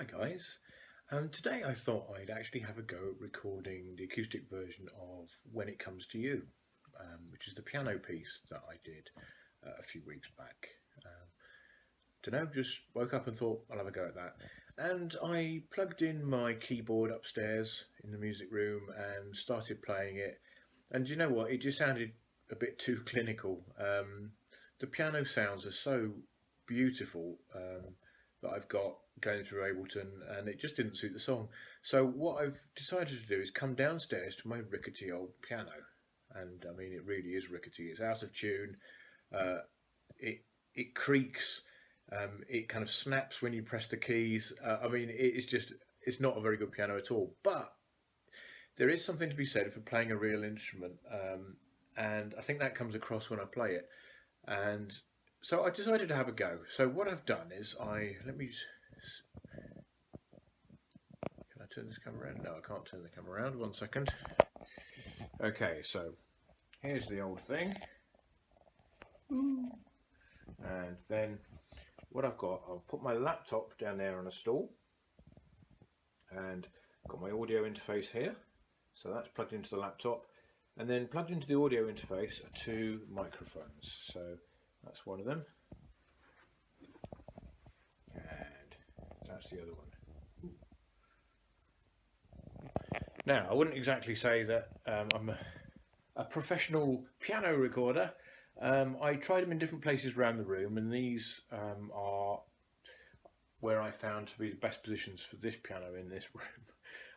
Hi guys. Today I thought I'd actually have a go at recording the acoustic version of When It Comes to You, which is the piano piece that I did a few weeks back. Don't know, just woke up and thought I'll have a go at that. And I plugged in my keyboard upstairs in the music room and started playing it. And you know what? It just sounded a bit too clinical. The piano sounds are so beautiful that I've got going through Ableton, and it just didn't suit the song. So what I've decided to do is come downstairs to my rickety old piano, and I mean it really is rickety. It's out of tune. Uh, it creaks. It kind of snaps when you press the keys. I mean it's not a very good piano at all. But there is something to be said for playing a real instrument, and I think that comes across when I play it. And so I decided to have a go. So what I've done is let me just, can I turn this camera around? No, I can't turn the camera around. 1 second. Okay, so here's the old thing. And then what I've put my laptop down there on a stool, and got my audio interface here. So that's plugged into the laptop, and then plugged into the audio interface are two microphones. So that's one of them, and that's the other one. Now, I wouldn't exactly say that I'm a professional piano recorder. I tried them in different places around the room, and these are where I found to be the best positions for this piano in this room.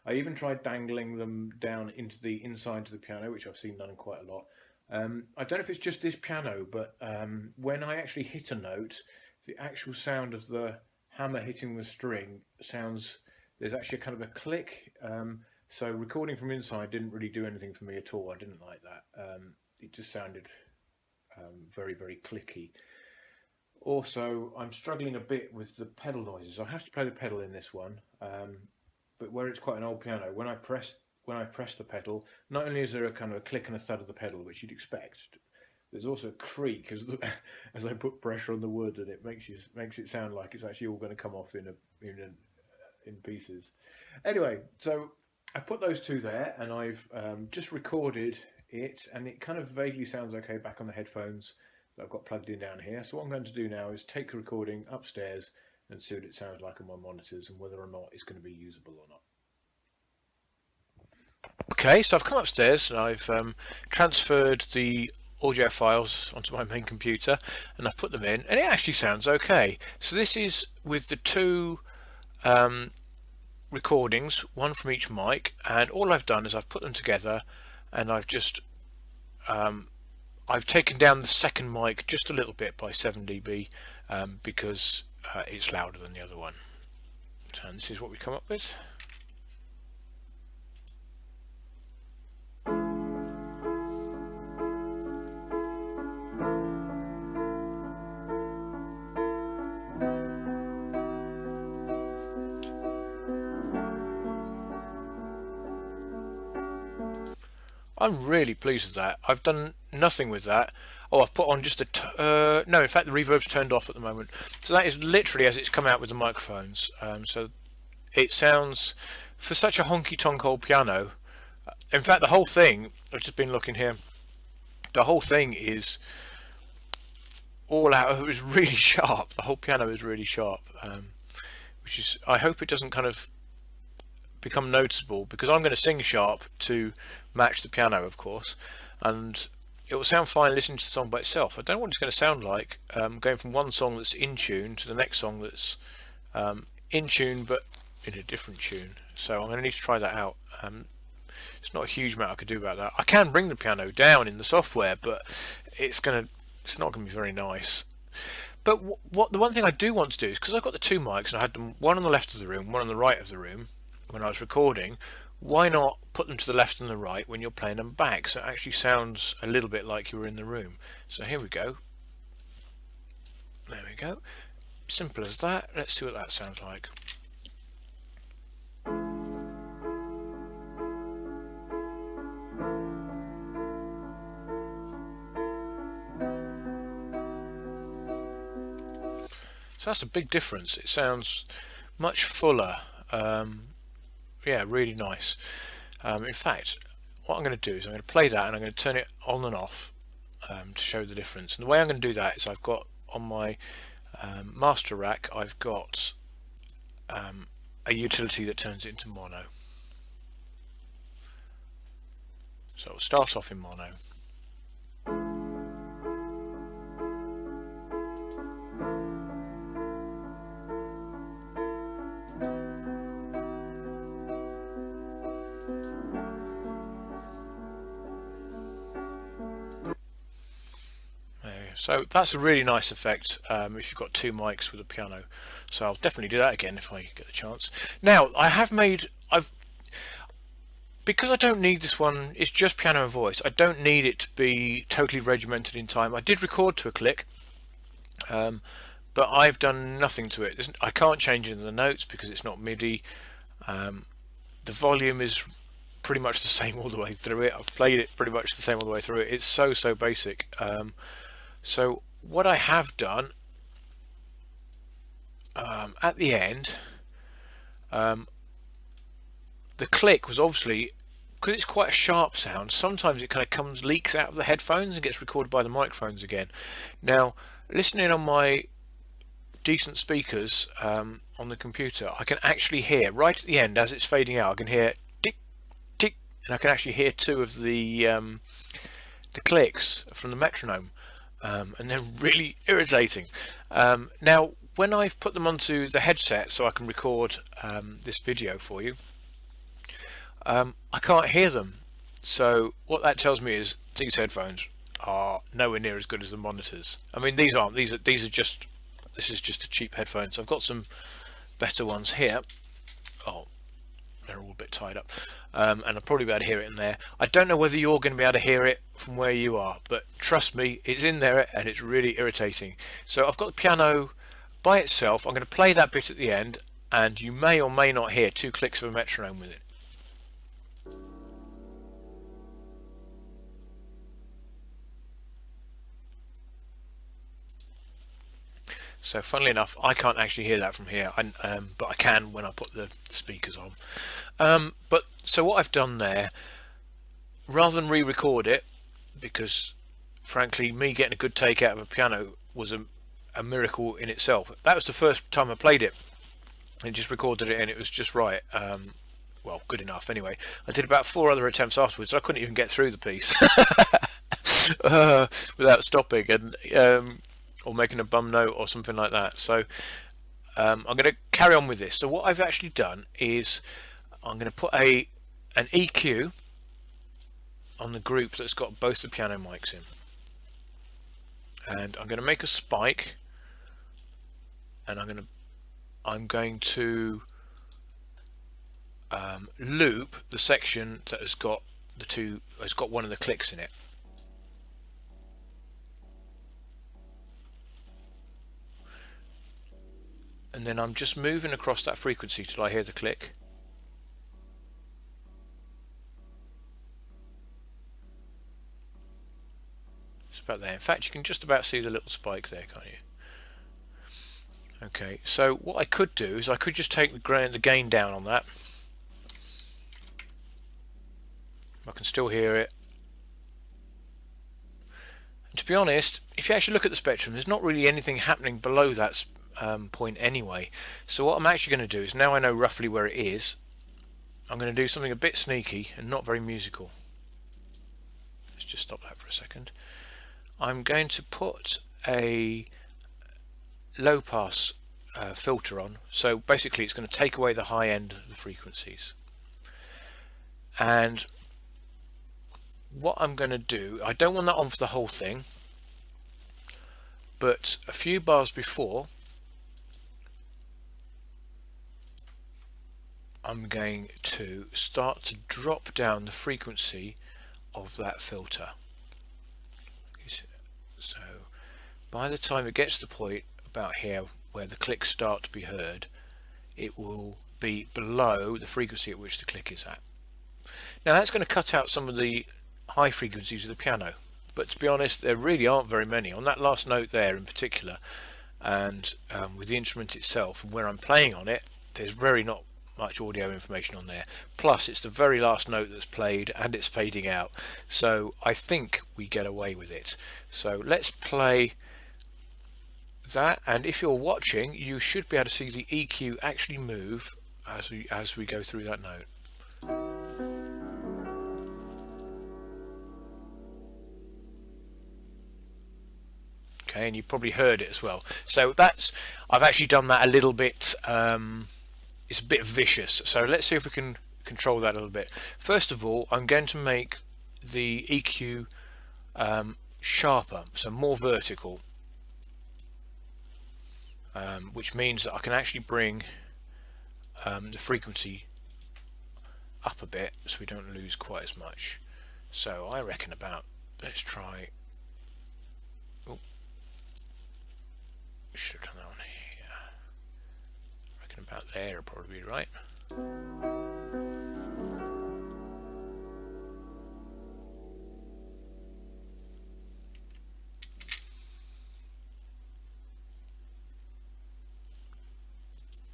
I even tried dangling them down into the inside of the piano, which I've seen done quite a lot. I don't know if it's just this piano, but when I actually hit a note, the actual sound of the hammer hitting the string sounds, there's actually a kind of a click. So recording from inside didn't really do anything for me at all. I didn't like that. It just sounded very, very clicky. Also, I'm struggling a bit with the pedal noises. I have to play the pedal in this one, but where it's quite an old piano, when I press the pedal, not only is there a kind of a click and a thud of the pedal, which you'd expect, there's also a creak as as I put pressure on the wood, and it makes it sound like it's actually all going to come off in pieces. Anyway, so I put those two there, and I've just recorded it, and it kind of vaguely sounds okay back on the headphones that I've got plugged in down here. So what I'm going to do now is take a recording upstairs and see what it sounds like on my monitors and whether or not it's going to be usable or not. Okay, so I've come upstairs and I've transferred the audio files onto my main computer, and I've put them in, and it actually sounds okay. So this is with the two recordings, one from each mic, and all I've done is I've put them together, and I've just I've taken down the second mic just a little bit by 7 dB because it's louder than the other one. So this is what we come up with. I'm really pleased with that. I've done nothing with that. Oh, I've put on just a no, in fact the reverb's turned off at the moment. So that is literally as it's come out with the microphones. So it sounds, for such a honky-tonk old piano, in fact the whole thing, I've just been looking here, the whole thing is all out. It was really sharp. The whole piano is really sharp, which is, I hope it doesn't kind of become noticeable, because I'm going to sing sharp to match the piano, of course, and it will sound fine listening to the song by itself. I don't know what it's going to sound like going from one song that's in tune to the next song that's in tune but in a different tune. So I'm going to need to try that out. It's not a huge amount I could do about that. I can bring the piano down in the software, but it's not going to be very nice. But the one thing I do want to do is, because I've got the two mics and I had them one on the left of the room, one on the right of the room when I was recording, why not put them to the left and the right when you're playing them back, so it actually sounds a little bit like you were in the room. So here we go. There we go. Simple as that. Let's see what that sounds like. So that's a big difference. It sounds much fuller. Yeah, really nice. In fact, what I'm going to do is I'm going to play that and I'm going to turn it on and off to show the difference. And the way I'm going to do that is I've got on my master rack, I've got a utility that turns it into mono. So it'll start off in mono. So that's a really nice effect if you've got two mics with a piano. So I'll definitely do that again if I get the chance. Now because I don't need this one, it's just piano and voice. I don't need it to be totally regimented in time. I did record to a click, but I've done nothing to it. I can't change any of the notes because it's not MIDI. The volume is pretty much the same all the way through it. I've played it pretty much the same all the way through it. It's so basic. So what I have done at the end, the click was obviously, because it's quite a sharp sound, sometimes it kind of leaks out of the headphones and gets recorded by the microphones again. Now, listening on my decent speakers on the computer, I can actually hear right at the end as it's fading out. I can hear tick tick, and I can actually hear two of the clicks from the metronome. And they're really irritating. Now, when I've put them onto the headset so I can record this video for you, I can't hear them. So what that tells me is these headphones are nowhere near as good as the monitors. I mean, these aren't. This is just a cheap headphones. I've got some better ones here. Oh, they're all a bit tied up, and I'll probably be able to hear it in there. I don't know whether you're going to be able to hear it from where you are, but trust me, it's in there and it's really irritating. So I've got the piano by itself. I'm going to play that bit at the end, and you may or may not hear two clicks of a metronome with it. So funnily enough, I can't actually hear that from here, but I can when I put the speakers on. But so what I've done there, rather than re-record it, because frankly me getting a good take out of a piano was a miracle in itself. That was the first time I played it and just recorded it, and it was just right. Well, good enough anyway. I did about 4 other attempts afterwards. I couldn't even get through the piece without stopping and or making a bum note or something like that. So I'm going to carry on with this. So what I've actually done is I'm going to put an EQ on the group that's got both the piano mics in, and I'm going to make a spike, and I'm going to loop the section that has got one of the clicks in it. And then I'm just moving across that frequency till I hear the click. It's about there. In fact, you can just about see the little spike there, can't you? Okay, so what I could do is I could just take the gain down on that. I can still hear it. And to be honest, if you actually look at the spectrum, there's not really anything happening below that point anyway. So what I'm actually going to do is, now I know roughly where it is, I'm going to do something a bit sneaky and not very musical. Let's just stop that for a second. I'm going to put a low pass filter on, so basically it's going to take away the high end of the frequencies. And what I'm going to do, I don't want that on for the whole thing, but a few bars before, I'm going to start to drop down the frequency of that filter. So by the time it gets to the point about here where the clicks start to be heard, it will be below the frequency at which the click is at. Now that's going to cut out some of the high frequencies of the piano, but to be honest, there really aren't very many on that last note there in particular, and with the instrument itself and where I'm playing on it, there's very not much audio information on there. Plus it's the very last note that's played and it's fading out, so I think we get away with it. So let's play that, and if you're watching you should be able to see the EQ actually move as we go through that note. Okay, and you probably heard it as well. So that's, I've actually done that a little bit, it's a bit vicious. So let's see if we can control that a little bit. First of all, I'm going to make the EQ sharper, so more vertical, which means that I can actually bring the frequency up a bit so we don't lose quite as much. So I reckon about, let's try, oh, should have done that one here. I reckon about there will probably be right.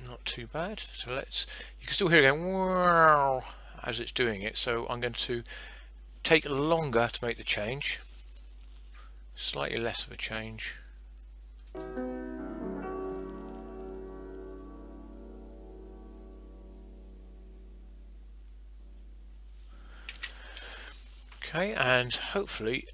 Not too bad. So let's, you can still hear it going wow as it's doing it, so I'm going to take longer to make the change, slightly less of a change. Okay, and hopefully,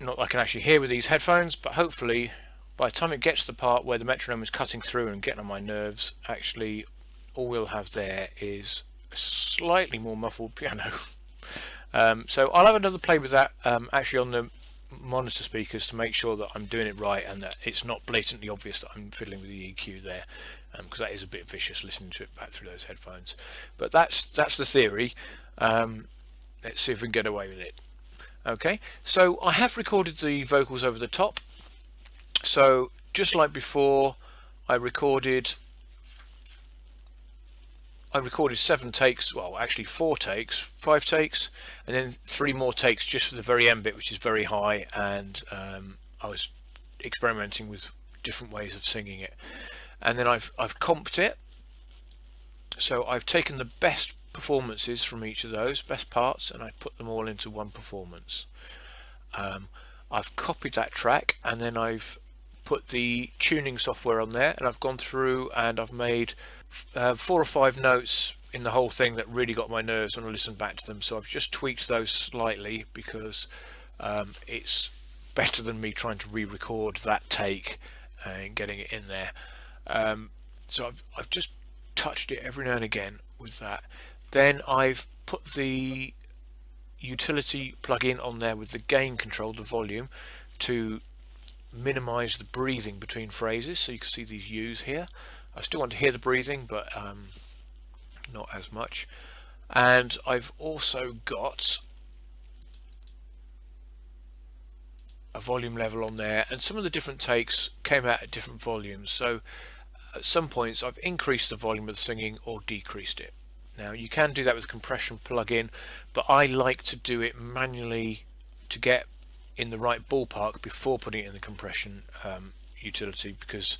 not that I can actually hear with these headphones, but hopefully by the time it gets to the part where the metronome is cutting through and getting on my nerves, actually all we'll have there is a slightly more muffled piano. So I'll have another play with that actually on the monitor speakers to make sure that I'm doing it right and that it's not blatantly obvious that I'm fiddling with the EQ there, because that is a bit vicious listening to it back through those headphones. But that's the theory. Let's see if we can get away with it. Okay, so I have recorded the vocals over the top. So just like before, I recorded 7 takes, well actually 5 takes, and then 3 more takes just for the very end bit, which is very high, and I was experimenting with different ways of singing it. And then I've comped it, so I've taken the best performances from each of those best parts and I put them all into one performance. I've copied that track and then I've put the tuning software on there, and I've gone through and I've made 4 or 5 notes in the whole thing that really got my nerves when I listened back to them, so I've just tweaked those slightly because it's better than me trying to re-record that take and getting it in there. So I've just touched it every now and again with that. Then I've put the utility plug-in on there with the gain control, the volume, to minimize the breathing between phrases, so you can see these U's here. I still want to hear the breathing, but not as much. And I've also got a volume level on there, and some of the different takes came out at different volumes, so at some points I've increased the volume of the singing or decreased it. Now you can do that with a compression plug-in, but I like to do it manually to get in the right ballpark before putting it in the compression utility, because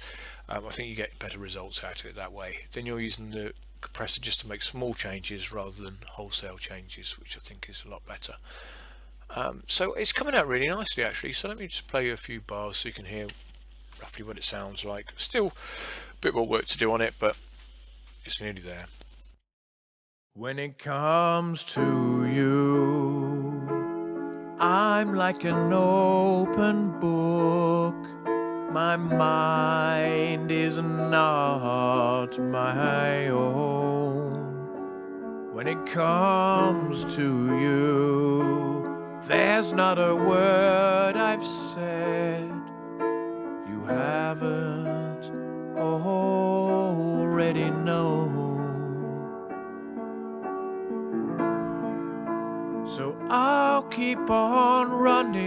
I think you get better results out of it that way. Then you're using the compressor just to make small changes rather than wholesale changes, which I think is a lot better. So it's coming out really nicely actually, so let me just play you a few bars so you can hear roughly what it sounds like. Still a bit more work to do on it, but it's nearly there. When it comes to you, I'm like an open book. My mind is not my own. When it comes to you, there's not a word I've said you haven't already known. So I'll keep on running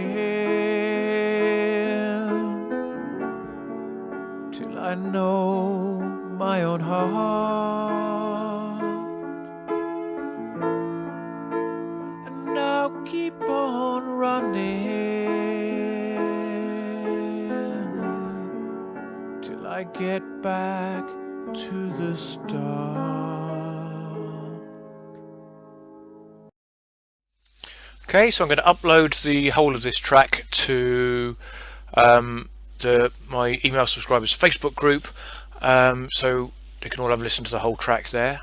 till I know my own heart, and I'll keep on running till I get back to the start. Okay, so I'm going to upload the whole of this track to my email subscribers Facebook group, so they can all have a listen to the whole track there.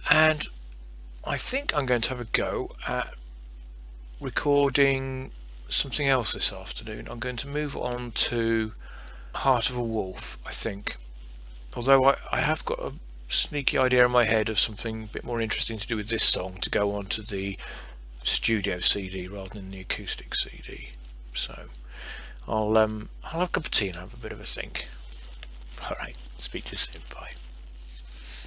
And I think I'm going to have a go at recording something else this afternoon. I'm going to move on to Heart of a Wolf, I think. Although I have got a sneaky idea in my head of something a bit more interesting to do with this song to go on to the studio CD rather than the acoustic CD. So I'll have a cup of tea and have a bit of a think. Alright, speak to you soon. Bye.